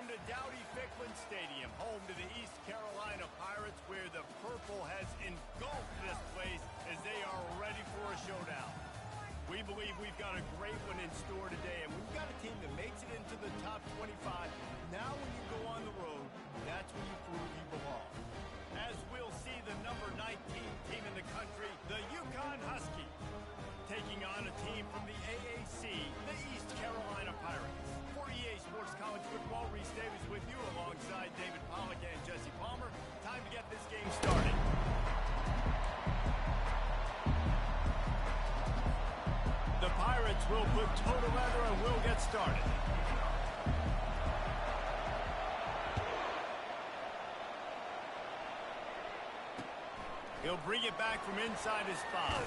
Welcome to Dowdy-Ficklin Stadium, home to the East Carolina Pirates, where the purple has engulfed this place as they are ready for a showdown. We believe we've got a great one in store today, and we've got a team that makes it into the top 25. Now when you go on the road, that's when you prove you belong. As we'll see the number 19 team in the country, the UConn Huskies, taking on a team from the AAC, the East Carolina Pirates. For EA Sports College Football, Reese Davis with you alongside David Pollack and Jesse Palmer. Time to get this game started. The Pirates will put toe together and will get started. He'll bring it back from inside his 5.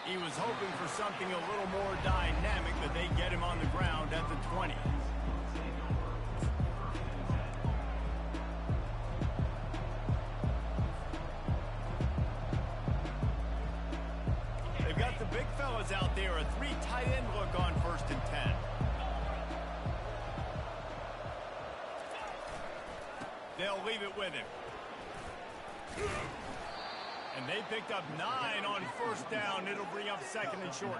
He was hoping for something a little more dynamic, but they get him on the ground at the 20. They've got the big fellas out there, a 3 tight end look on 1st and 10. They'll leave it with him. And they picked up 9 on 1st down. It'll bring up 2nd and short.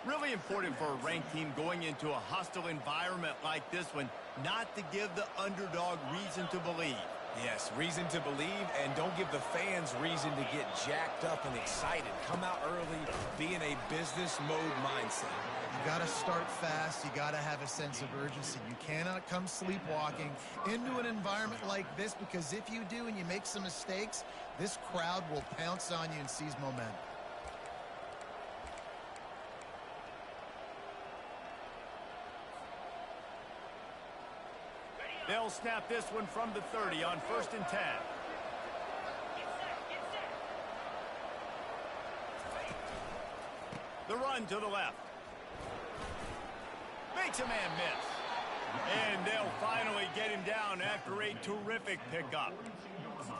Really important for a ranked team going into a hostile environment like this one, not to give the underdog reason to believe. Yes, reason to believe, and don't give the fans reason to get jacked up and excited. Come out early, be in a business mode mindset. You got to start fast. You got to have a sense of urgency. You cannot come sleepwalking into an environment like this, because if you do and you make some mistakes, this crowd will pounce on you and seize momentum. They'll snap this one from the 30 on 1st and 10. The run to the left. Makes a man miss. And they'll finally get him down after a terrific pickup.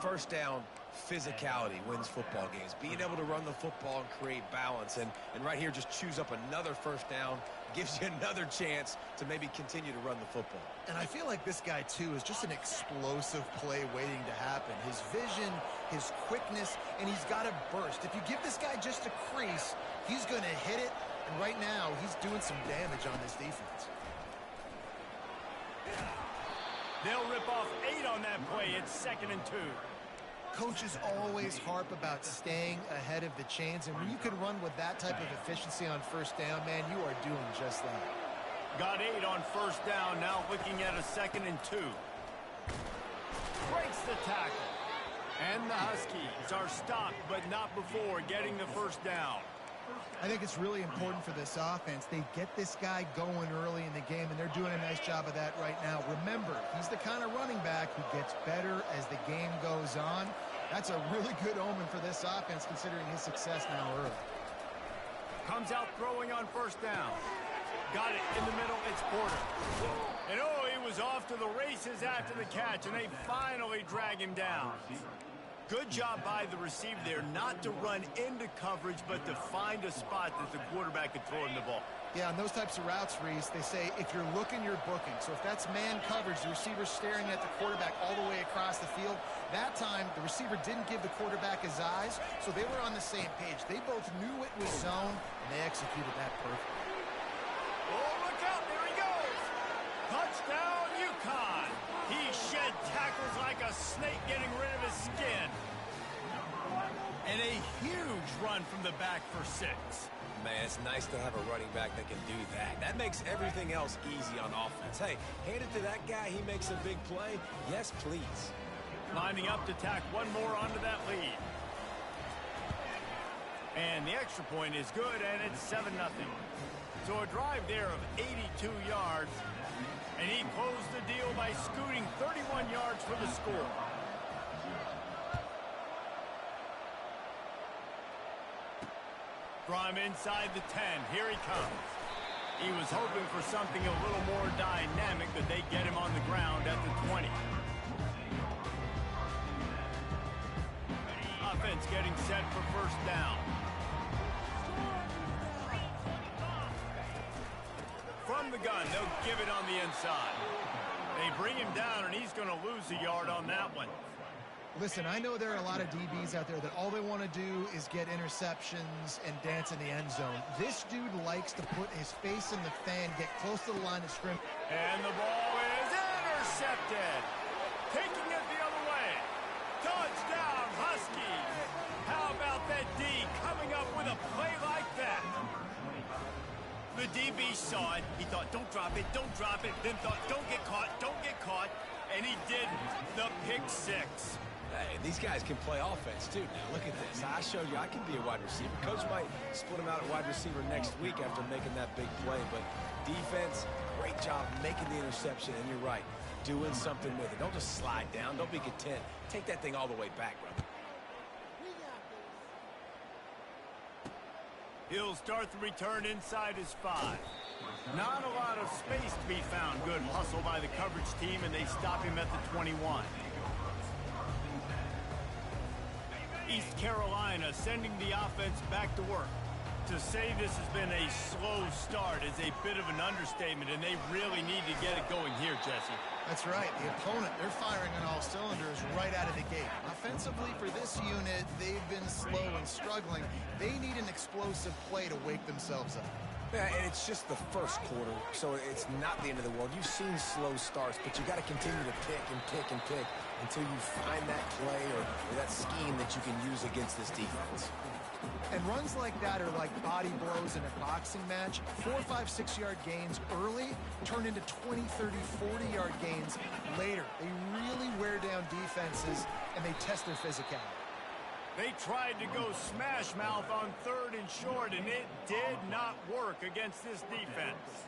1st down, physicality wins football games. Being able to run the football and create balance. And right here, just choose up another 1st down. Gives you another chance to maybe continue to run the football. And I feel like this guy, too, is just an explosive play waiting to happen. His vision, his quickness, and he's got a burst. If you give this guy just a crease, he's going to hit it. And right now, he's doing some damage on this defense. They'll rip off 8 on that play. It's 2nd and 2. Coaches always harp about staying ahead of the chains, and when you can run with that type of efficiency on 1st down, man, you are doing just that. Got 8 on 1st down, now looking at a 2nd and 2. Breaks the tackle. And the Huskies are stopped, but not before getting the 1st down. I think it's really important for this offense. They get this guy going early in the game, and they're doing a nice job of that right now. Remember, he's the kind of running back who gets better as the game goes on. That's a really good omen for this offense, considering his success now early. Comes out throwing on 1st down. Got it in the middle. It's Porter. And oh, he was off to the races after the catch, and they finally drag him down. Good job by the receiver there, not to run into coverage, but to find a spot that the quarterback could throw him the ball. Yeah, on those types of routes, Reese, they say if you're looking, you're booking. So if that's man coverage, the receiver's staring at the quarterback all the way across the field. That time, the receiver didn't give the quarterback his eyes, so they were on the same page. They both knew it was zone, and they executed that perfectly. Oh, look out, there he goes! Touchdown, UConn! He shed tackles like a snake getting rid of his skin. And a huge run from the back for 6. Man, it's nice to have a running back that can do that. That makes everything else easy on offense. Hey, hand it to that guy. He makes a big play. Yes, please. Lining up to tack one more onto that lead. And the extra point is good, and it's 7-0. So a drive there of 82 yards. And he closed the deal by scooting 31 yards for the score. From inside the 10, here he comes. He was hoping for something a little more dynamic, but they get him on the ground at the 20. Offense getting set for 1st down. From the gun, they'll give it on the inside. bring him down, and he's going to lose a yard on that one. Listen, I know there are a lot of DBs out there that all they want to do is get interceptions and dance in the end zone. This dude likes to put his face in the fan, get close to the line of scrimmage. And the ball is intercepted. Taking it the other way. Touchdown, Huskies. How about that D coming up with a play like that? The DB saw it. He thought, don't drop it, don't drop it. Then thought, don't get caught, don't get caught. And he didn't. The pick six. Hey, these guys can play offense, too. Now, look at this. I showed you I can be a wide receiver. Coach might split him out at wide receiver next week after making that big play. But defense, great job making the interception. And you're right, doing something with it. Don't just slide down. Don't be content. Take that thing all the way back, brother. He'll start the return inside his 5. Not a lot of space to be found. Good hustle by the coverage team, and they stop him at the 21. East Carolina sending the offense back to work. To say this has been a slow start is a bit of an understatement, and they really need to get it going here, Jesse. That's right. The opponent, they're firing on all cylinders right out of the gate. Offensively, for this unit, they've been slow and struggling. They need an explosive play to wake themselves up. Yeah, and it's just the first quarter, so it's not the end of the world. You've seen slow starts, but you got to continue to pick and pick and pick until you find that play or that scheme that you can use against this defense. And runs like that are like body blows in a boxing match. 4, 5, 6-yard gains early turn into 20, 30, 40-yard gains later. They really wear down defenses, and they test their physicality. They tried to go smash mouth on 3rd and short, and it did not work against this defense.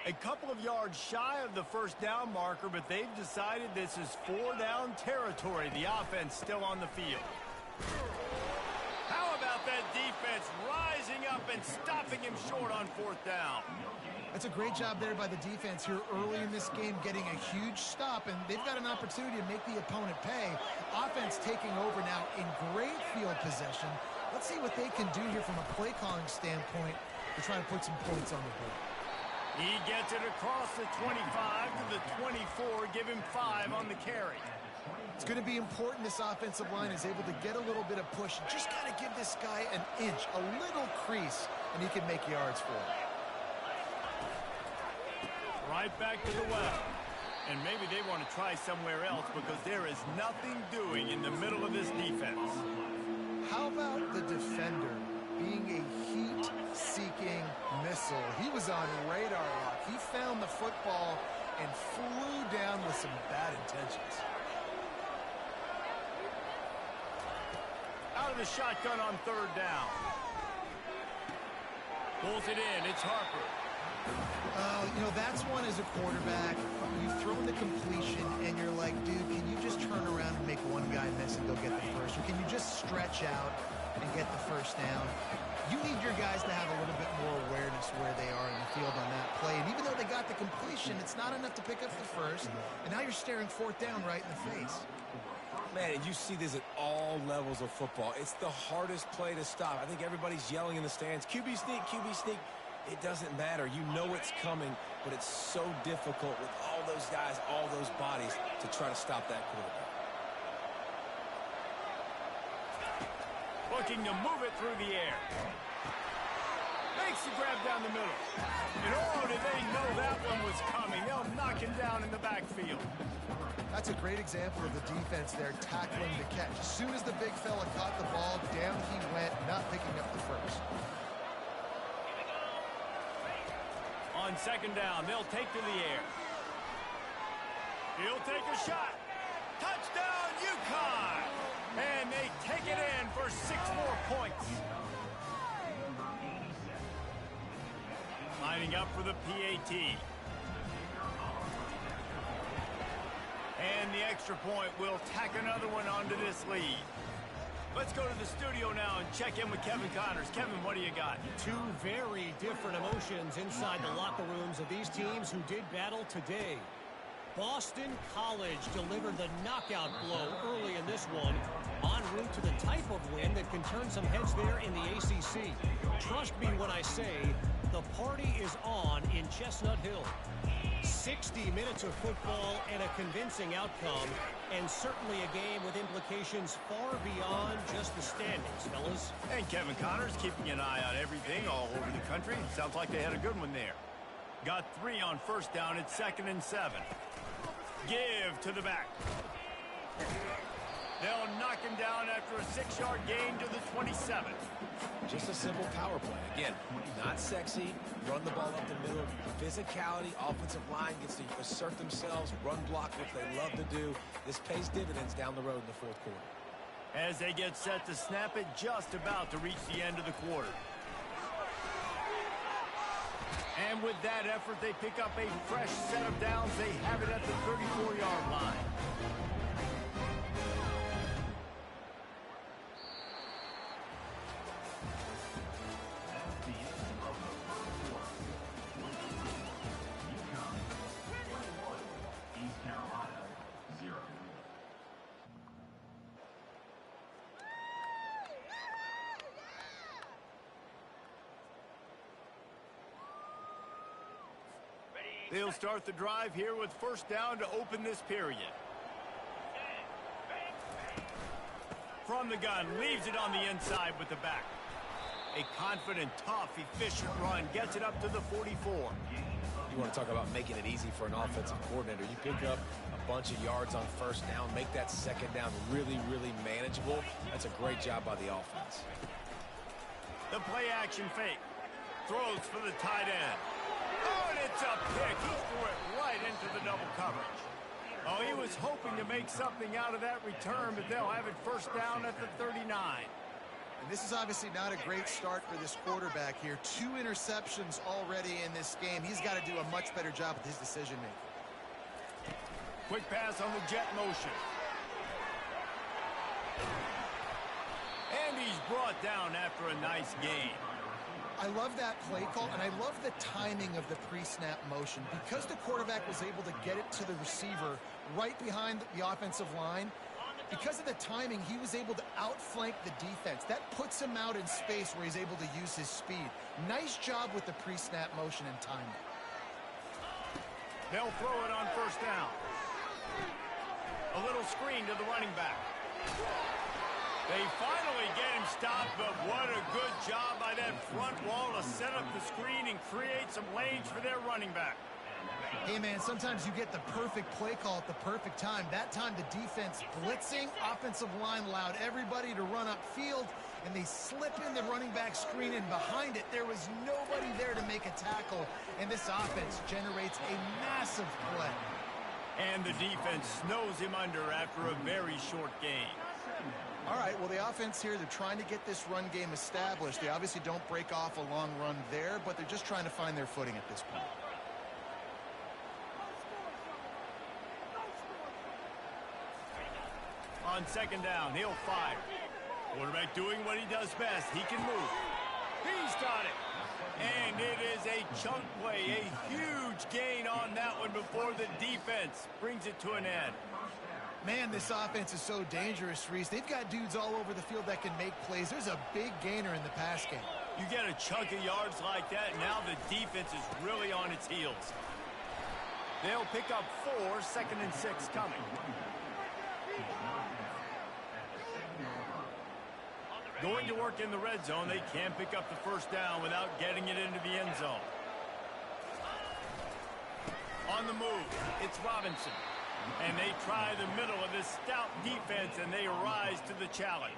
A couple of yards shy of the first down marker, but they've decided this is 4-down territory. The offense still on the field. How about that defense rising up and stopping him short on 4th down? That's a great job there by the defense here early in this game, getting a huge stop, and they've got an opportunity to make the opponent pay. Offense taking over now in great field possession. Let's see what they can do here from a play calling standpoint to try to put some points on the board. He gets it across the 25 to the 24, give him 5 on the carry. It's going to be important this offensive line is able to get a little bit of push. Just got to give this guy an inch, a little crease, and he can make yards for it. Right back to the well. And maybe they want to try somewhere else because there is nothing doing in the middle of this defense. How about the defender being a heat-seeking missile? He was on radar lock. He found the football and flew down with some bad intentions. Out of the shotgun on 3rd down. Pulls it in. It's Harper. You know, that's one as a quarterback. You've thrown the completion, and you're like, dude, can you just turn around and make one guy miss and go get the first? Or can you just stretch out and get the first down? You need your guys to have a little bit more awareness where they are in the field on that play. And even though they got the completion, it's not enough to pick up the first. And now you're staring 4th down right in the face. Man, and you see this at all levels of football. It's the hardest play to stop. I think everybody's yelling in the stands, QB sneak, QB sneak. It doesn't matter. You know it's coming, but it's so difficult with all those guys, all those bodies to try to stop that quarterback. Looking to move it through the air. Makes the grab down the middle. And oh, did they know that one was coming. They'll knock him down in the backfield. That's a great example of the defense there tackling the catch. As soon as the big fella caught the ball, down he went, not picking up the first. On 2nd down, they'll take to the air. He'll take a shot. Touchdown, UConn! And they take it in for 6 more points. Lining up for the PAT. And the extra point will tack another one onto this lead. Let's go to the studio now and check in with Kevin Connors. Kevin, what do you got? 2 very different emotions inside the locker rooms of these teams who did battle today. Boston College delivered the knockout blow early in this one on route to the type of win that can turn some heads there in the ACC. Trust me when I say the party is on in Chestnut Hill. 60 minutes of football and a convincing outcome, and certainly a game with implications far beyond just the standings, fellas. And Kevin Connors keeping an eye on everything all over the country. Sounds like they had a good one there. Got 3 on first down at 2nd and 7. Give to the back. They'll knock him down after a 6-yard gain to the 27. Just a simple power play. Again, not sexy. Run the ball up the middle. Physicality. Offensive line gets to assert themselves. Run block, which they love to do. This pays dividends down the road in the 4th quarter. As they get set to snap it, just about to reach the end of the quarter. And with that effort, they pick up a fresh set of downs. They have it at the 34-yard line. They'll start the drive here with first down to open this period. From the gun, leaves it on the inside with the back. A confident, tough, efficient run gets it up to the 44. You want to talk about making it easy for an offensive coordinator. You pick up a bunch of yards on first down, make that second down really, really manageable. That's a great job by the offense. The play-action fake. Throws for the tight end. Oh, and it's a pick. He threw it right into the double coverage. Oh, he was hoping to make something out of that return, but they'll have it first down at the 39. And this is obviously not a great start for this quarterback here. 2 interceptions already in this game. He's got to do a much better job with his decision-making. Quick pass on the jet motion. And he's brought down after a nice gain. I love that play call, and I love the timing of the pre-snap motion. Because the quarterback was able to get it to the receiver right behind the offensive line, because of the timing, he was able to outflank the defense. That puts him out in space where he's able to use his speed. Nice job with the pre-snap motion and timing. They'll throw it on first down. A little screen to the running back. They finally get him stopped, but what a good job by that front wall to set up the screen and create some lanes for their running back. Hey, man, sometimes you get the perfect play call at the perfect time. That time the defense blitzing, offensive line allowed everybody to run upfield, and they slip in the running back screen, and behind it there was nobody there to make a tackle, and this offense generates a massive play. And the defense snows him under after a very short gain. All right, well, the offense here, they're trying to get this run game established. They obviously don't break off a long run there, but they're just trying to find their footing at this point. On second down, he'll fire. Quarterback doing what he does best. He can move. He's got it. And it is a chunk play, a huge gain on that one before the defense brings it to an end. Man, this offense is so dangerous, Reese. They've got dudes all over the field that can make plays. There's a big gainer in the pass game. You get a chunk of yards like that, now the defense is really on its heels. They'll pick up 4, 2nd and 6 coming. Going to work in the red zone, they can't pick up the first down without getting it into the end zone. On the move, it's Robinson. And they try the middle of this stout defense, and they rise to the challenge.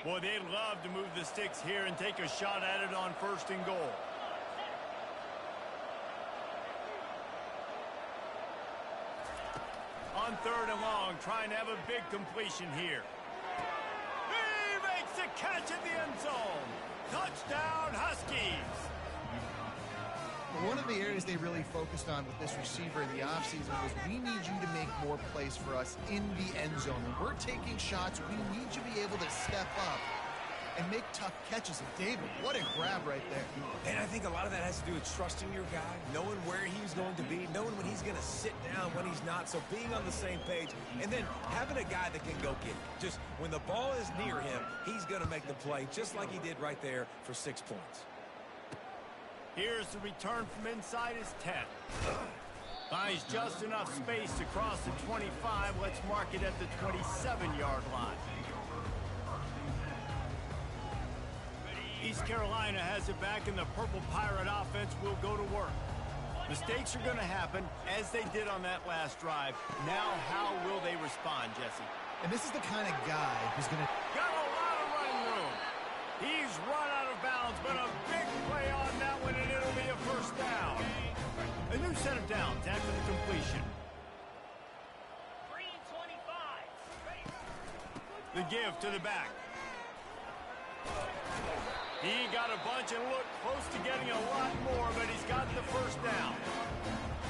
Boy, they'd love to move the sticks here and take a shot at it on 1st and goal. On 3rd and long, trying to have a big completion here. The catch in the end zone. Touchdown, Huskies. One of the areas they really focused on with this receiver in the offseason was we need you to make more plays for us in the end zone. When we're taking shots, we need you to be able to step up and make tough catches. And David, what a grab right there. And I think a lot of that has to do with trusting your guy, knowing where he's going to be, knowing when he's going to sit down, when he's not. So being on the same page, and then having a guy that can go get it. Just when the ball is near him, he's going to make the play, just like he did right there for 6 points. Here's the return from inside his 10. Finds just enough space to cross the 25. Let's mark it at the 27-yard line. East Carolina has it back, and the Purple Pirate offense will go to work. Mistakes are going to happen, as they did on that last drive. Now, how will they respond, Jesse? And this is the kind of guy who's going to... Got a lot of running room. He's run out of bounds, but a big play on that one, and it'll be a first down. A new set of downs after the completion. 3-25. The give to the back. He got a bunch and looked close to getting a lot more, but he's got the first down.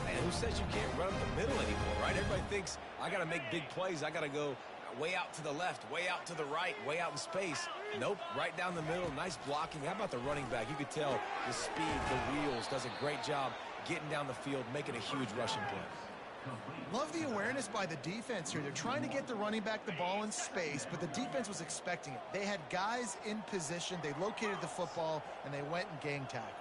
Man, who says you can't run up the middle anymore, right? Everybody thinks I got to make big plays. I got to go way out to the left, way out to the right, way out in space. Nope, right down the middle. Nice blocking. How about the running back? You could tell the speed, the wheels, does a great job getting down the field, making a huge rushing play. Love the awareness by the defense here. They're trying to get the running back the ball in space, but the defense was expecting it. They had guys in position. They located the football, and they went and gang tackled.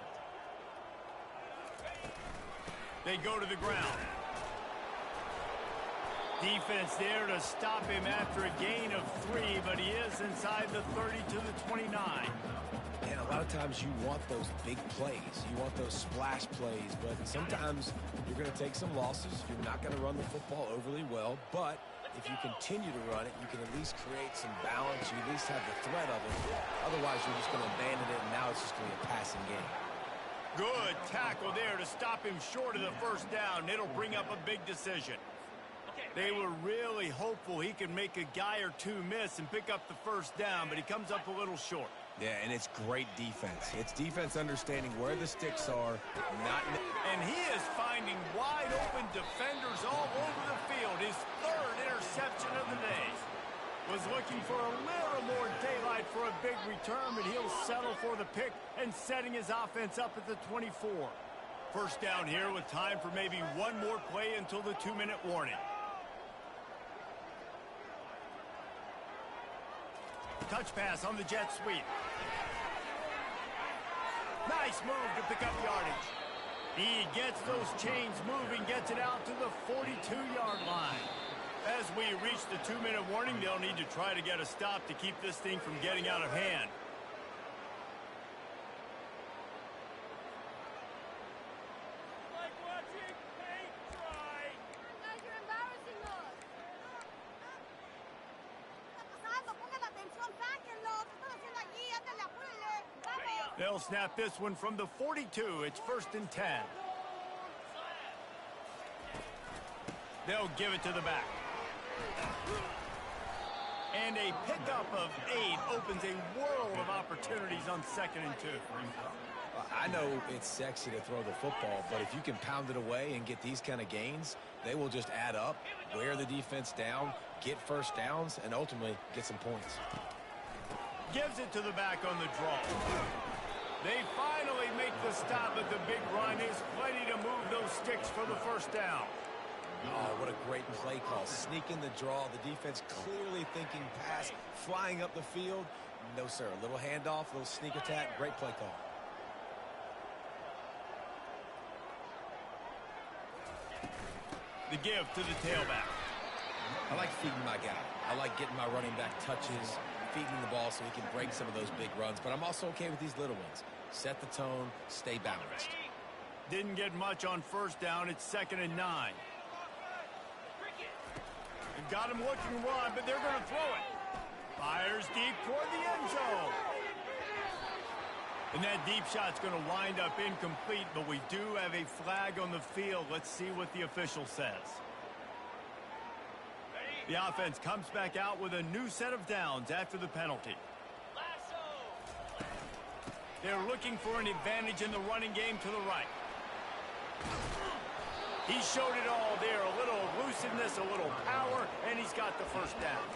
They go to the ground. Defense there to stop him after a gain of 3, but he is inside the 30 to the 29. And a lot of times you want those big plays. You want those splash plays, but sometimes you're going to take some losses. You're not going to run the football overly well, but if you continue to run it, you can at least create some balance. You at least have the threat of it. Otherwise, you're just going to abandon it, and now it's just going to be a passing game. Good tackle there to stop him short of the first down. It'll bring up a big decision. They were really hopeful he could make a guy or two miss and pick up the first down, but he comes up a little short. Yeah, and it's great defense. It's defense understanding where the sticks are. And he is finding wide open defenders all over the field. His 3rd interception of the day. Was looking for a little more daylight for a big return, but he'll settle for the pick and setting his offense up at the 24. First down here with time for maybe one more play until the 2-minute warning. Touch pass on the jet sweep. Nice move to pick up yardage. He gets those chains moving, gets it out to the 42-yard line. As we reach the 2-minute warning, they'll need to try to get a stop to keep this thing from getting out of hand. Like watching paint dry. Guys, you're embarrassing us. Pongan atención, sáquenlo. ¿Qué están haciendo allí? Ándale, apúrenle. Vamos. They'll snap this one from the 42. It's 1st and 10. They'll give it to the back. And a pickup of 8 opens a world of opportunities on 2nd and 2. I know it's sexy to throw the football, but if you can pound it away and get these kind of gains, they will just add up, wear the defense down, get first downs, and ultimately get some points. Gives it to the back on the draw. They finally make the stop, but the big run is plenty to move those sticks for the first down. Oh, what a great play call. Sneaking the draw. The defense clearly thinking pass, flying up the field. No, sir. A little handoff, a little sneak attack. Great play call. The give to the tailback. I like feeding my guy. I like getting my running back touches, feeding the ball so he can break some of those big runs. But I'm also okay with these little ones. Set the tone, stay balanced. Didn't get much on first down. It's 2nd and 9. They've got him looking to run, but they're going to throw it. Fires deep toward the end zone. And that deep shot's going to wind up incomplete, but we do have a flag on the field. Let's see what the official says. The offense comes back out with a new set of downs after the penalty. They're looking for an advantage in the running game to the right. He showed it all there. A little elusiveness, a little power, and he's got the first down.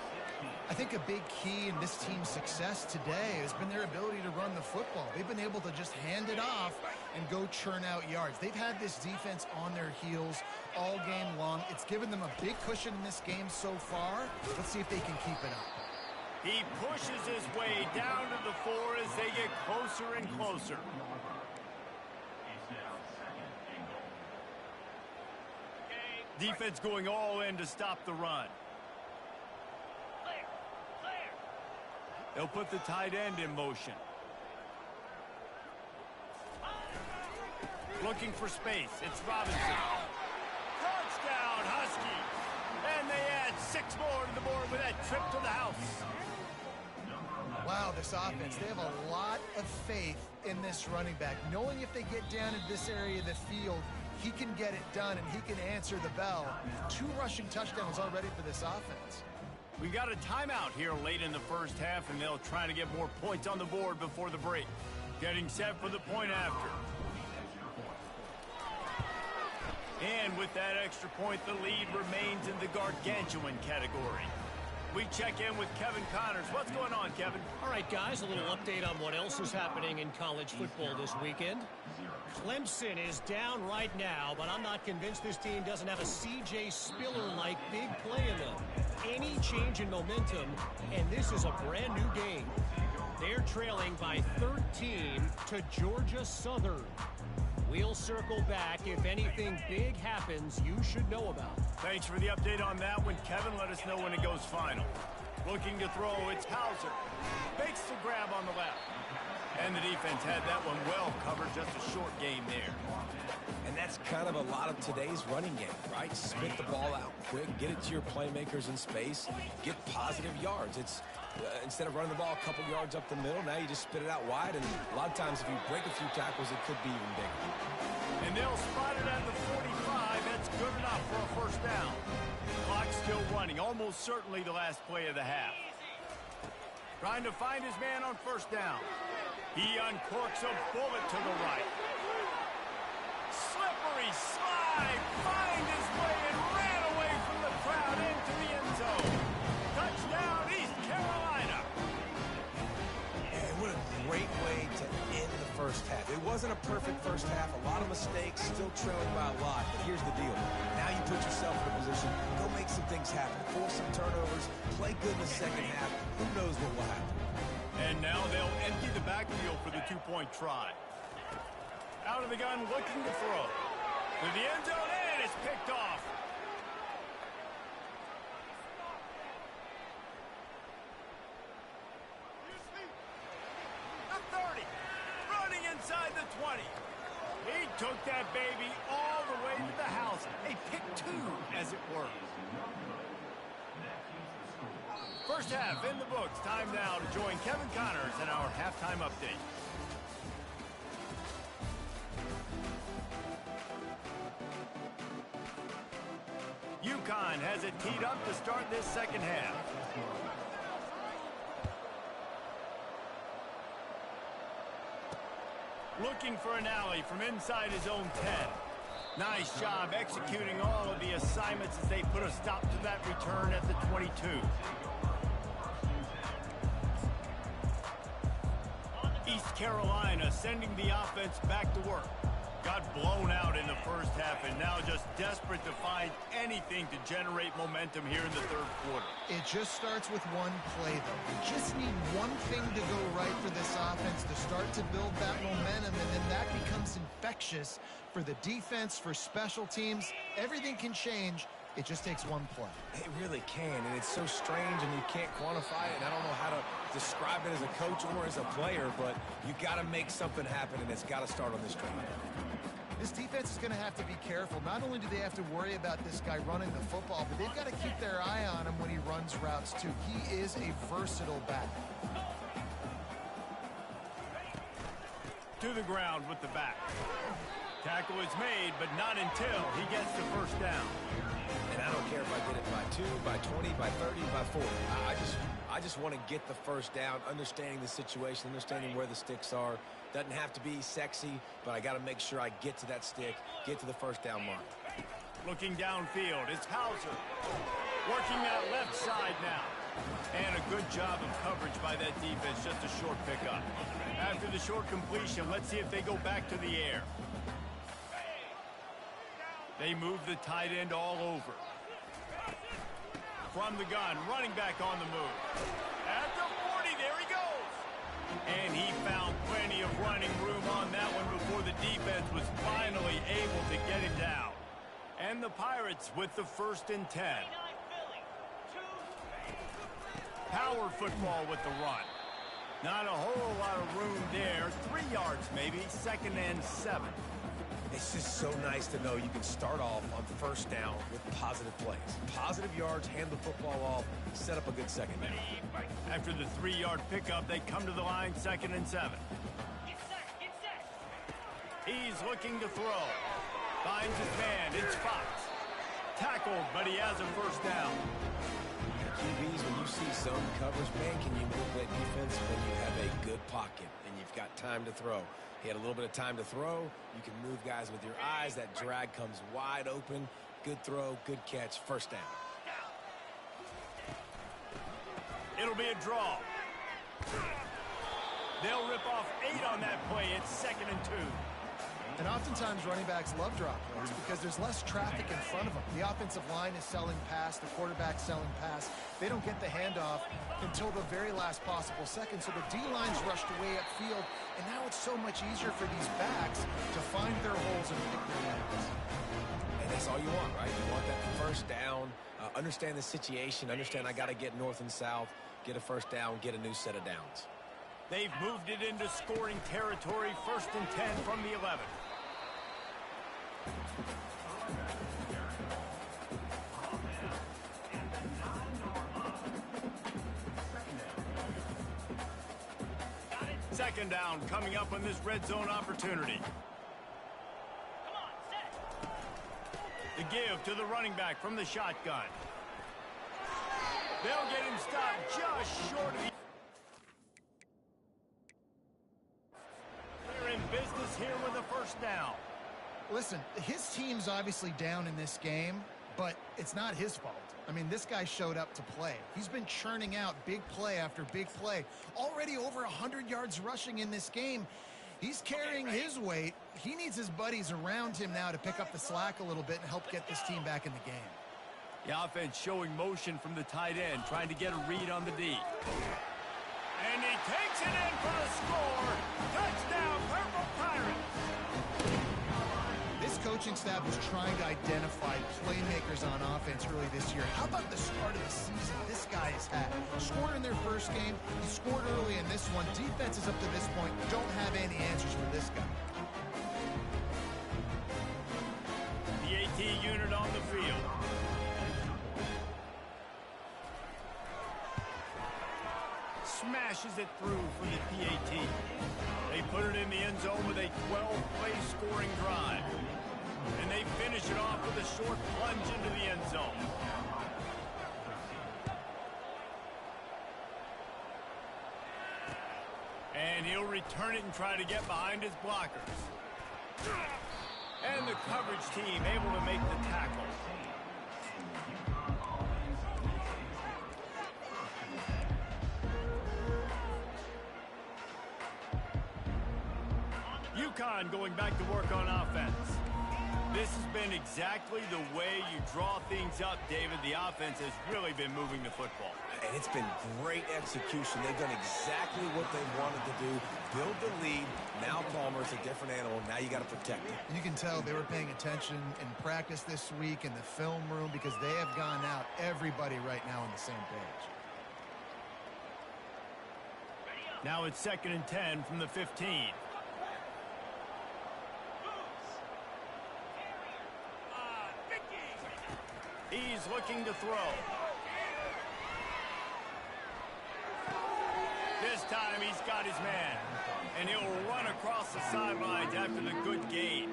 I think a big key in this team's success today has been their ability to run the football. They've been able to just hand it off and go churn out yards. They've had this defense on their heels all game long. It's given them a big cushion in this game so far. Let's see if they can keep it up. He pushes his way down to the 4 as they get closer and closer. Defense going all in to stop the run. They'll put the tight end in motion. Looking for space. It's Robinson. Touchdown, Husky. And they add 6 more to the board with that trip to the house. Wow, this offense, they have a lot of faith in this running back. Knowing if they get down in this area of the field, he can get it done and he can answer the bell. 2 rushing touchdowns already for this offense. We got a timeout here late in the first half, and they'll try to get more points on the board before the break. Getting set for the point after. And with that extra point, the lead remains in the gargantuan category. We check in with Kevin Connors. What's going on, Kevin? All right, guys, a little update on what else is happening in college football this weekend. Clemson is down right now, but I'm not convinced this team doesn't have a C.J. Spiller-like big play in them. Any change in momentum, and this is a brand new game. They're trailing by 13 to Georgia Southern. We'll circle back if anything big happens you should know about. Thanks for the update on that one, Kevin. Let us know when it goes final. Looking to throw, it's Hauser. Makes the grab on the left. And the defense had that one well covered, just a short game there. And that's kind of a lot of today's running game, right? Spit the ball out quick, get it to your playmakers in space, get positive yards. It's instead of running the ball a couple yards up the middle, now you just spit it out wide, and a lot of times if you break a few tackles, it could be even bigger. And they'll spot it at the 45. That's good enough for a first down. Clock still running, almost certainly the last play of the half. Trying to find his man on first down. He uncorks a bullet to the right. Slippery slide, find his way and ran away from the crowd into the end zone. Touchdown, East Carolina. And what a great way to end the first half. It wasn't a perfect first half, a lot of mistakes, still trailing by a lot, but here's the deal. Now you put yourself in a position, go make some things happen, force some turnovers, play good in the second half. Who knows what will happen? And now they'll empty the backfield for the 2-point try. Out of the gun, looking to throw. To the end zone, and it's picked off. The 30, running inside the 20. He took that baby all the way to the house. A pick 2, as it were. First half in the books. Time now to join Kevin Connors in our halftime update. UConn has it teed up to start this second half. Looking for an alley from inside his own 10. Nice job executing all of the assignments as they put a stop to that return at the 22. East Carolina sending the offense back to work. Got blown out in the first half and now just desperate to find anything to generate momentum here in the third quarter. It just starts with one play, though. You just need one thing to go right for this offense to start to build that momentum, and then that becomes infectious for the defense, for special teams. Everything can change. It just takes one play. It really can, and it's so strange, and you can't quantify it, and I don't know how to describe it as a coach or as a player, but you got to make something happen, and it's got to start on this drive. This defense is going to have to be careful. Not only do they have to worry about this guy running the football, but they've got to keep their eye on him when he runs routes, too. He is a versatile back. To the ground with the back. Tackle is made, but not until he gets the first down. And I don't care if I get it by 2, by 20, by 30, by 40. I just want to get the first down, understanding the situation, understanding where the sticks are. Doesn't have to be sexy, but I got to make sure I get to that stick, get to the first down mark. Looking downfield, it's Hauser. Working that left side now. And a good job of coverage by that defense, just a short pickup. After the short completion, let's see if they go back to the air. They move the tight end all over. From the gun, running back on the move. At the 40, there he goes. And he found plenty of running room on that one before the defense was finally able to get him down. And the Pirates with the 1st and 10. Power football with the run. Not a whole lot of room there. 3 yards maybe, 2nd and 7. It's just so nice to know you can start off on 1st down with positive plays. Positive yards, hand the football off, set up a good 2nd down. After the 3-yard pickup, they come to the line, 2nd and 7. He's looking to throw. Finds his man, it's Fox. Tackled, but he has a 1st down. QBs, when you see zone coverage, man, can you move that defense when you have a good pocket and you've got time to throw? He had a little bit of time to throw. You can move guys with your eyes. That drag comes wide open. Good throw, good catch, 1st down. It'll be a draw. They'll rip off 8 on that play. It's 2nd and 2. And oftentimes running backs love drop plays because there's less traffic in front of them. The offensive line is selling pass, the quarterback's selling pass. They don't get the handoff until the very last possible second, so the D-line's rushed away upfield, and now it's so much easier for these backs to find their holes and pick their lanes. And that's all you want, right? You want that 1st down, understand the situation, understand I got to get north and south, get a 1st down, get a new set of downs. They've moved it into scoring territory, 1st and 10 from the 11. Second down coming up on this red zone opportunity. The give to the running back from the shotgun. They'll get him stopped just short of the... They're in business here with a 1st down. Listen, his team's obviously down in this game, but it's not his fault. I mean, this guy showed up to play. He's been churning out big play after big play. Already over 100 yards rushing in this game. He's carrying his weight. He needs his buddies around him now to pick up the slack a little bit and help get this team back in the game. The offense showing motion from the tight end, trying to get a read on the D. And he takes it in for a score. Touchdown, Purple Pirates. This coaching staff was trying to identify playmakers on offense early this year. How about the start of the season this guy has had? Scored in their 1st game. He scored early in this one. Defenses up to this point don't have any answers for this guy. The AT unit on the field. Smashes it through for the PAT. They put it in the end zone with a 12-play scoring drive. And they finish it off with a short plunge into the end zone. And he'll return it and try to get behind his blockers. And the coverage team able to make the tackle. UConn going back to work on offense. This has been exactly the way you draw things up, David. The offense has really been moving the football. And it's been great execution. They've done exactly what they wanted to do. Build the lead. Now Palmer's a different animal. Now you got to protect it. You can tell they were paying attention in practice this week in the film room because they have gone out, everybody right now on the same page. Now it's 2nd and 10 from the 15. He's looking to throw. This time he's got his man. And he'll run across the sidelines after the good gain.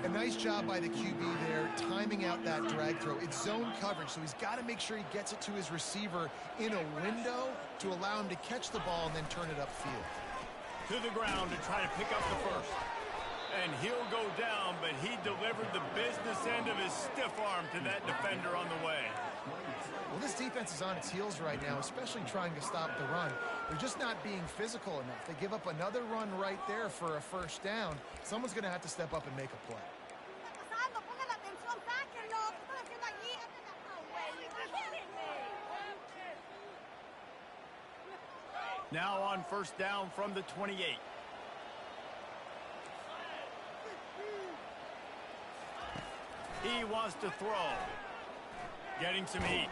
A nice job by the QB there, timing out that drag throw. It's zone coverage, so he's got to make sure he gets it to his receiver in a window to allow him to catch the ball and then turn it upfield. To the ground to try to pick up the first. And he'll go down, but he delivered the business end of his stiff arm to that defender on the way. Well, this defense is on its heels right now, especially trying to stop the run. They're just not being physical enough. They give up another run right there for a first down. Someone's going to have to step up and make a play. Pasando, pongan atención, sáquenlo. ¿Qué están haciendo allí? Oh, wait, you're kidding me. Now on first down from the 28. He wants to throw. Getting some heat.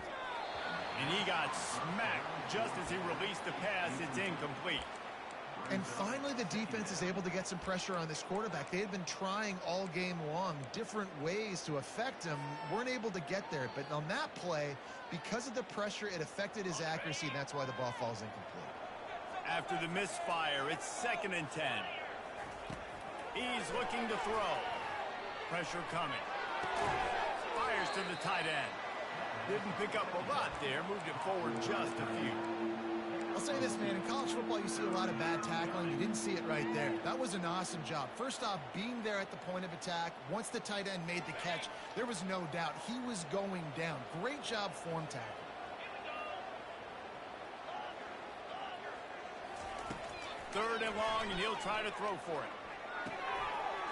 And he got smacked just as he released the pass. It's incomplete. And finally, the defense is able to get some pressure on this quarterback. They had been trying all game long different ways to affect him. Weren't able to get there. But on that play, because of the pressure, it affected his accuracy, and that's why the ball falls incomplete. After the misfire, it's 2nd and 10. He's looking to throw. Pressure coming. Fires to the tight end. Didn't pick up a lot there. Moved it forward just a few. I'll say this, man. In college football, you see a lot of bad tackling. You didn't see it right there. That was an awesome job. First off, being there at the point of attack. Once the tight end made the catch, there was no doubt he was going down. Great job form tackle. Third and long, and he'll try to throw for it.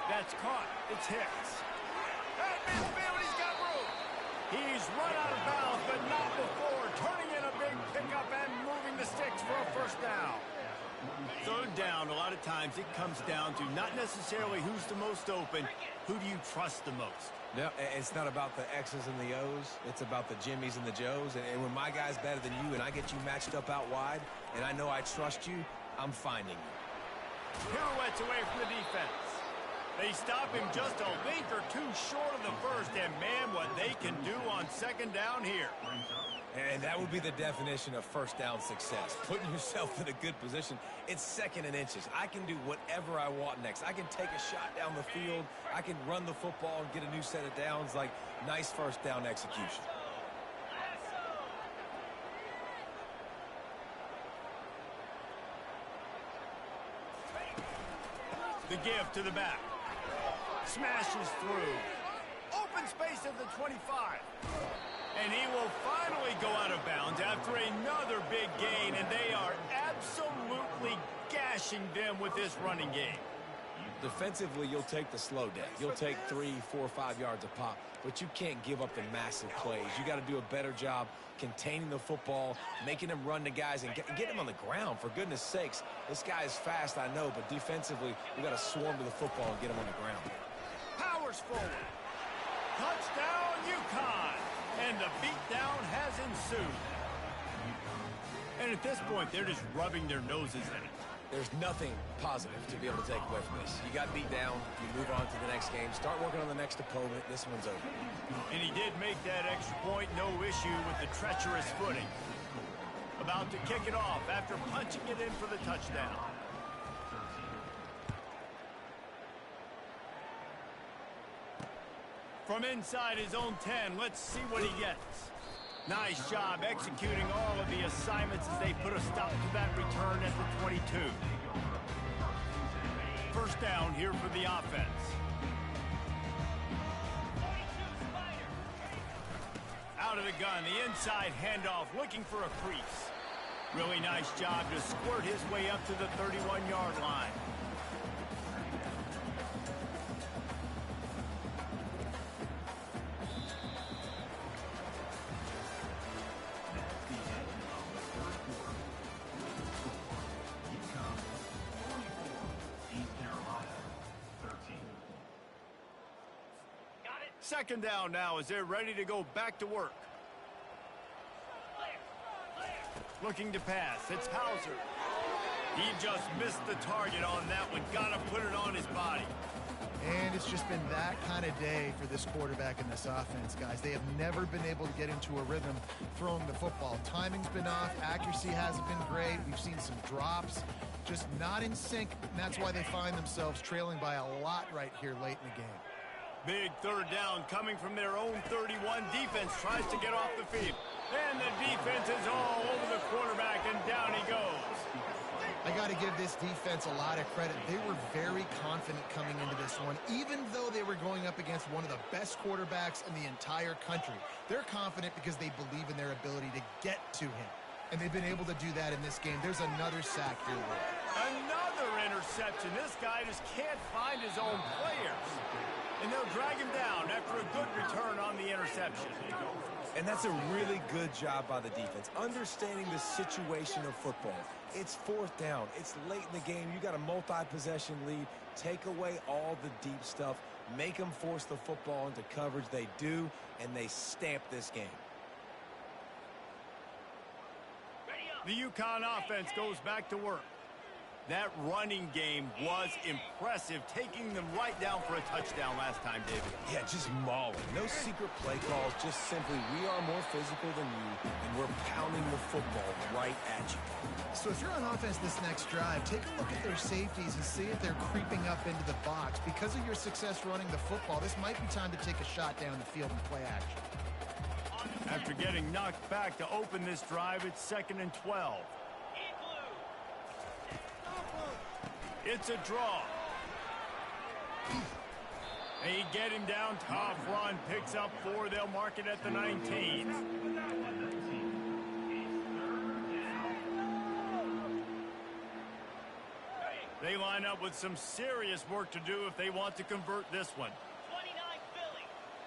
That's caught. It's Hicks. At midfield, he's got room. He's run out of bounds, but not before. Turning in a big pickup and moving the sticks for a first down. Third down, a lot of times it comes down to not necessarily who's the most open, who do you trust the most? No, it's not about the X's and the O's. It's about the Jimmies and the Joes. And when my guy's better than you and I get you matched up out wide, and I know I trust you, I'm finding you. Pirouettes away from the defense. They stop him just a link or two short of the first, and man, what they can do on 2nd down here. And that would be the definition of first down success. Putting yourself in a good position. It's 2nd and inches. I can do whatever I want next. I can take a shot down the field. I can run the football and get a new set of downs. Like, nice first down execution. The give to the back. Smashes through. Open space at the 25. And he will finally go out of bounds after another big gain, and they are absolutely gashing them with this running game. Defensively, you'll take the slow day. You'll take 3, 4, 5 yards a pop, but you can't give up the massive plays. You got to do a better job containing the football, making him run to guys, and get him on the ground. For goodness sakes, this guy is fast, I know, but defensively, we got to swarm to the football and get him on the ground. Powers forward. Touchdown, UConn. And the beatdown has ensued. And at this point, they're just rubbing their noses in it. There's nothing positive to be able to take away from this. You got beat down, you move on to the next game, start working on the next opponent. This one's over. And he did make that extra point, no issue with the treacherous footing. About to kick it off after punching it in for the touchdown. From inside his own 10, let's see what he gets. Nice job executing all of the assignments as they put a stop to that return at the 22. First down here for the offense. Out of the gun, the inside handoff, looking for a crease. Really nice job to squirt his way up to the 31-yard line. Second down now as they're ready to go back to work. Looking to pass. It's Hauser. He just missed the target on that one. Got to put it on his body. And it's just been that kind of day for this quarterback and this offense, guys. They have never been able to get into a rhythm throwing the football. Timing's been off. Accuracy hasn't been great. We've seen some drops. Just not in sync, and that's why they find themselves trailing by a lot right here late in the game. Big third down coming from their own 31. Defense tries to get off the field. And the defense is all over the quarterback, and down he goes. I got to give this defense a lot of credit. They were very confident coming into this one, even though they were going up against one of the best quarterbacks in the entire country. They're confident because they believe in their ability to get to him, and they've been able to do that in this game. There's another sack here. Another interception. This guy just can't find his own players. And they'll drag him down after a good return on the interception. And that's a really good job by the defense, understanding the situation of football. It's fourth down. It's late in the game. You got a multi-possession lead. Take away all the deep stuff. Make them force the football into coverage. They do, and they stamp this game. The UConn offense goes back to work. That running game was impressive, taking them right down for a touchdown last time, David. Yeah, just mauling. No secret play calls, just simply we are more physical than you, and we're pounding the football right at you. So if you're on offense this next drive, take a look at their safeties and see if they're creeping up into the box. Because of your success running the football, this might be time to take a shot down the field and play action. After getting knocked back to open this drive, it's 2nd and 12. It's a draw. They get him down. Top run picks up 4. They'll mark it at the 19. They line up with some serious work to do if they want to convert this one.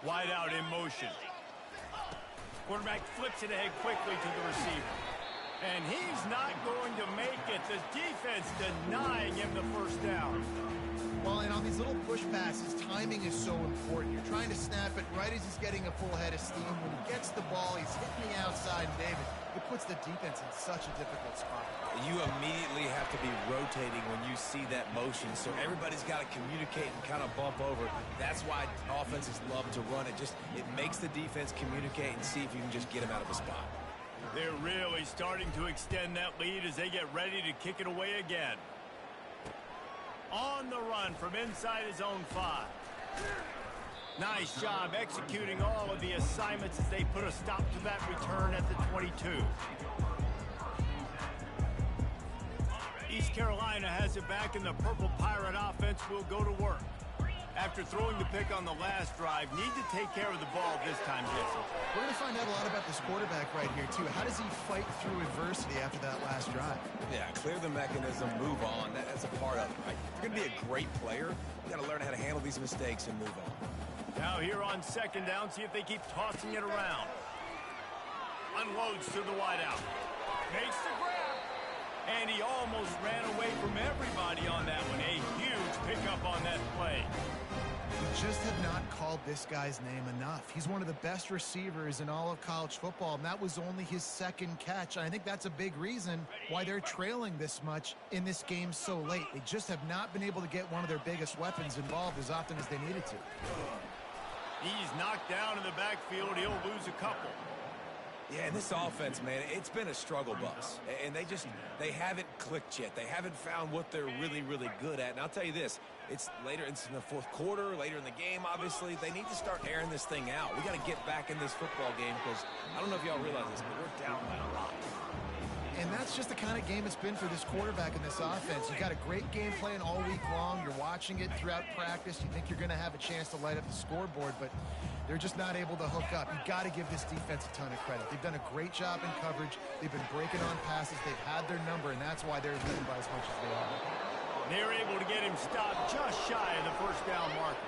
Wide out in motion. Quarterback flips it ahead quickly to the receiver. And he's not going to make it. The defense denying him the first down. Well, and on these little push passes, timing is so important. You're trying to snap it right as he's getting a full head of steam. When he gets the ball, he's hitting the outside, and David, it puts the defense in such a difficult spot. You immediately have to be rotating when you see that motion, so everybody's got to communicate and kind of bump over. That's why offenses love to run it. It makes the defense communicate and see if you can just get him out of a spot. They're really starting to extend that lead as they get ready to kick it away again. On the run from inside his own 5. Nice job executing all of the assignments as they put a stop to that return at the 22. East Carolina has it back, and the Purple Pirate offense will go to work. After throwing the pick on the last drive, need to take care of the ball this time, Jesse. We're going to find out a lot about this quarterback right here, too. How does he fight through adversity after that last drive? Yeah, clear the mechanism, move on. That's a part of it, right? If you're going to be a great player, you got to learn how to handle these mistakes and move on. Now here on 2nd down, see if they keep tossing it around. Unloads to the wideout. Makes the grab. And he almost ran away from everybody on that one. A huge pickup on that play. We just have not called this guy's name enough. He's one of the best receivers in all of college football, and that was only his 2nd catch. I think that's a big reason why they're trailing this much in this game so late. They just have not been able to get one of their biggest weapons involved as often as they needed to. He's knocked down in the backfield. He'll lose a couple. Yeah, and this offense, man, it's been a struggle bus. And they haven't clicked yet. They haven't found what they're really, really good at. And I'll tell you this, it's in the 4th quarter, later in the game, obviously. They need to start airing this thing out. We got to get back in this football game because I don't know if y'all realize this, but we're down by a lot. And that's just the kind of game it's been for this quarterback and this offense. You got a great game plan all week long. You're watching it throughout practice. You think you're going to have a chance to light up the scoreboard, but they're just not able to hook up. You got to give this defense a ton of credit. They've done a great job in coverage. They've been breaking on passes. They've had their number, and that's why they're leading by as much as they are. They're able to get him stopped just shy of the 1st down marker.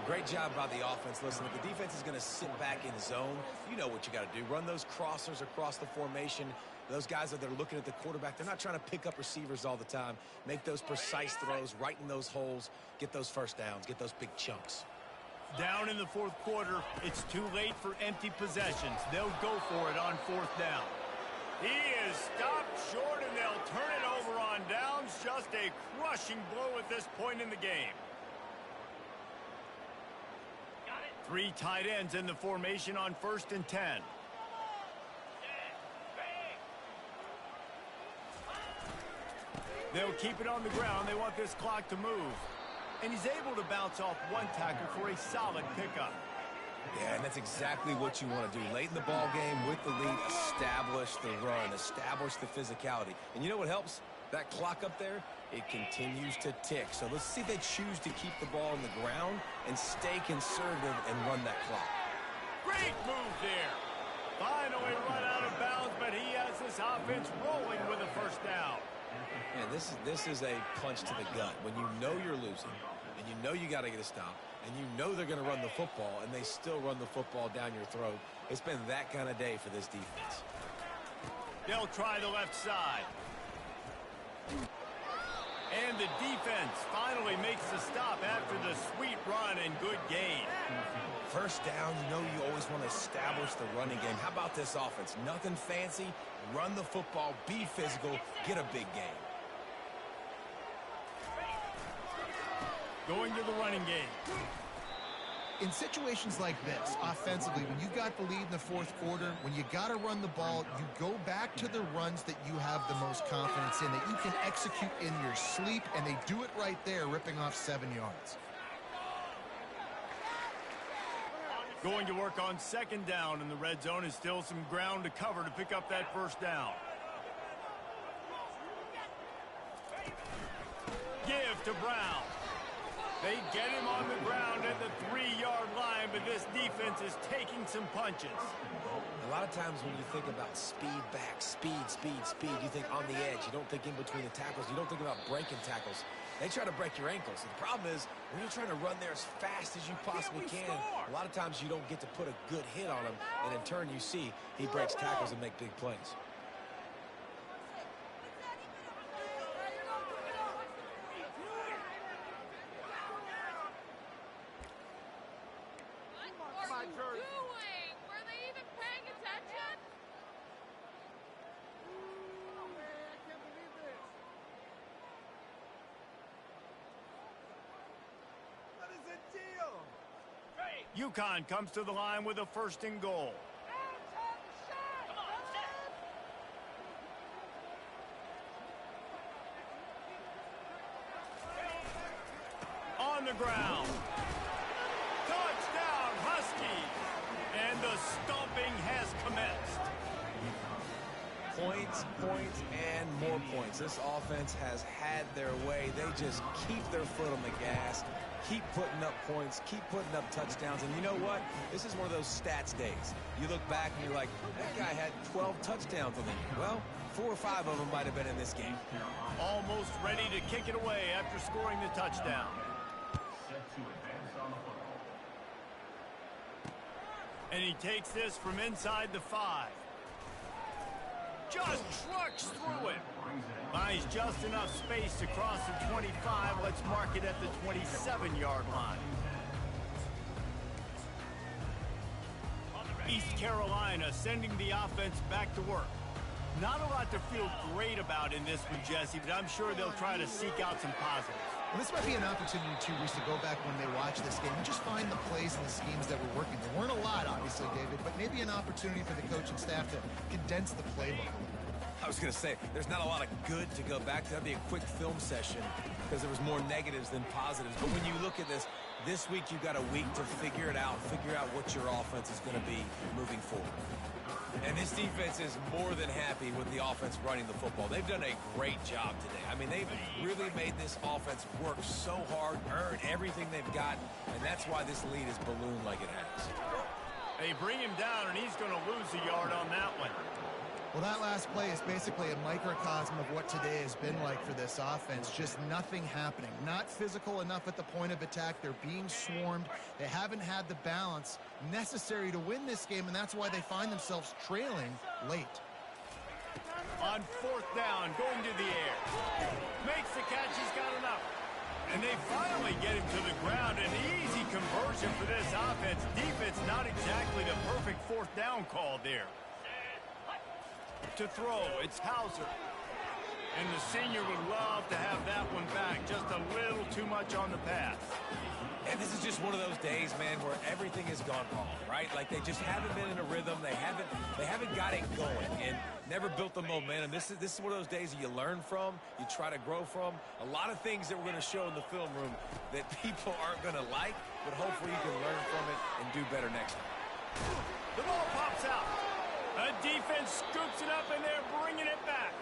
Great job by the offense. Listen, if the defense is going to sit back in zone, you know what you got to do. Run those crossers across the formation. Those guys that are looking at the quarterback, they're not trying to pick up receivers all the time. Make those precise throws, right in those holes, get those first downs, get those big chunks. Down in the 4th quarter, it's too late for empty possessions. They'll go for it on 4th down. He is stopped short, and they'll turn it over on downs. Just a crushing blow at this point in the game. 3 tight ends in the formation on 1st and 10. They'll keep it on the ground. They want this clock to move. And he's able to bounce off one tackle for a solid pickup. Yeah, and that's exactly what you want to do. Late in the ball game with the lead, establish the run, establish the physicality. And you know what helps? That clock up there, it continues to tick. So let's see if they choose to keep the ball on the ground and stay conservative and run that clock. Great move there. Finally run out of bounds, but he has this offense rolling with a first down. Man, this is a punch to the gut. When you know you're losing, and you know you got to get a stop, and you know they're going to run the football, and they still run the football down your throat. It's been that kind of day for this defense. They'll try the left side. And the defense finally makes the stop after the sweet run and good gain. First down, you know you always want to establish the running game. How about this offense? Nothing fancy. Run the football, be physical, get a big gain. Going to the running game. In situations like this, offensively, when you got the lead in the fourth quarter, when you got to run the ball, you go back to the runs that you have the most confidence in, that you can execute in your sleep, and they do it right there, ripping off 7 yards. Going to work on second down in the red zone is still some ground to cover to pick up that first down. Give to Brown. They get him on the ground at the 3-yard line, but this defense is taking some punches. A lot of times when you think about speed back, speed, you think on the edge. You don't think in between the tackles. You don't think about breaking tackles. They try to break your ankles. And the problem is, when you're trying to run there as fast as you possibly can, a lot of times you don't get to put a good hit on him, and in turn you see he breaks tackles and make big plays. UConn comes to the line with a first and goal. On the ground. Touchdown, Huskies. And the stomping has commenced. Points, and more points. This offense has had their way. They just keep their foot on the gas, keep putting up points, keep putting up touchdowns. And you know what? This is one of those stats days. You look back and you're like, that guy had 12 touchdowns on the year. Well, 4 or 5 of them might have been in this game. Almost ready to kick it away after scoring the touchdown. And he takes this from inside the 5. Just trucks through it. Buys just enough space to cross the 25. Let's mark it at the 27-yard line. East Carolina sending the offense back to work. Not a lot to feel great about in this one, Jesse, but I'm sure they'll try to seek out some positives. Well, this might be an opportunity, too, Reese, to go back when they watch this game and just find the plays and the schemes that were working. There weren't a lot, obviously, David, but maybe an opportunity for the coaching staff to condense the playbook a little bit. I was going to say, there's not a lot of good to go back to. That'd be a quick film session because there was more negatives than positives. But when you look at this week you've got a week to figure it out, figure out what your offense is going to be moving forward. And this defense is more than happy with the offense running the football. They've done a great job today. I mean, they've really made this offense work so hard, earn everything they've got, and that's why this lead is ballooned like it has. They bring him down, and he's going to lose a yard on that one. Well, that last play is basically a microcosm of what today has been like for this offense. Just nothing happening. Not physical enough at the point of attack. They're being swarmed. They haven't had the balance necessary to win this game, and that's why they find themselves trailing late. On fourth down, going to the air. Makes the catch. He's got enough. And they finally get him to the ground. An easy conversion for this offense. Defense, not exactly the perfect fourth down call there. To throw, it's Hauser. And the senior would love to have that one back. Just a little too much on the pass. And this is just one of those days, man, where everything has gone wrong, right? Like they just haven't been in a rhythm. They haven't got it going and never built the momentum. This is one of those days that you learn from, you try to grow from. A lot of things that we're going to show in the film room that people aren't going to like, but hopefully you can learn from it and do better next time. The ball pops out. A defense scoops it up, and they're bringing it back.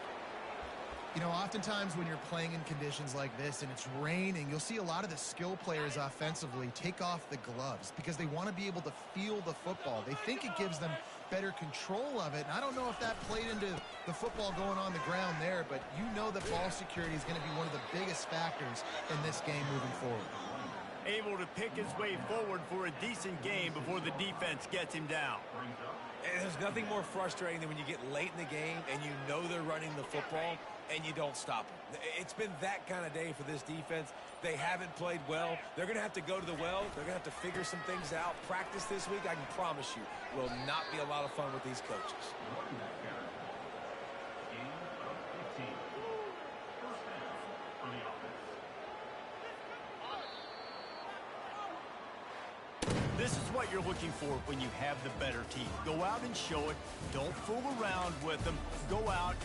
You know, oftentimes when you're playing in conditions like this and it's raining, you'll see a lot of the skill players offensively take off the gloves because they want to be able to feel the football. They think it gives them better control of it. And I don't know if that played into the football going on the ground there, but you know that ball security is going to be one of the biggest factors in this game moving forward. Able to pick his way forward for a decent game before the defense gets him down. And there's nothing more frustrating than when you get late in the game and you know they're running the football and you don't stop them. It's been that kind of day for this defense. They haven't played well. They're going to have to go to the well. They're going to have to figure some things out. Practice this week, I can promise you, will not be a lot of fun with these coaches. This is what you're looking for when you have the better team. Go out and show it. Don't fool around with them. Go out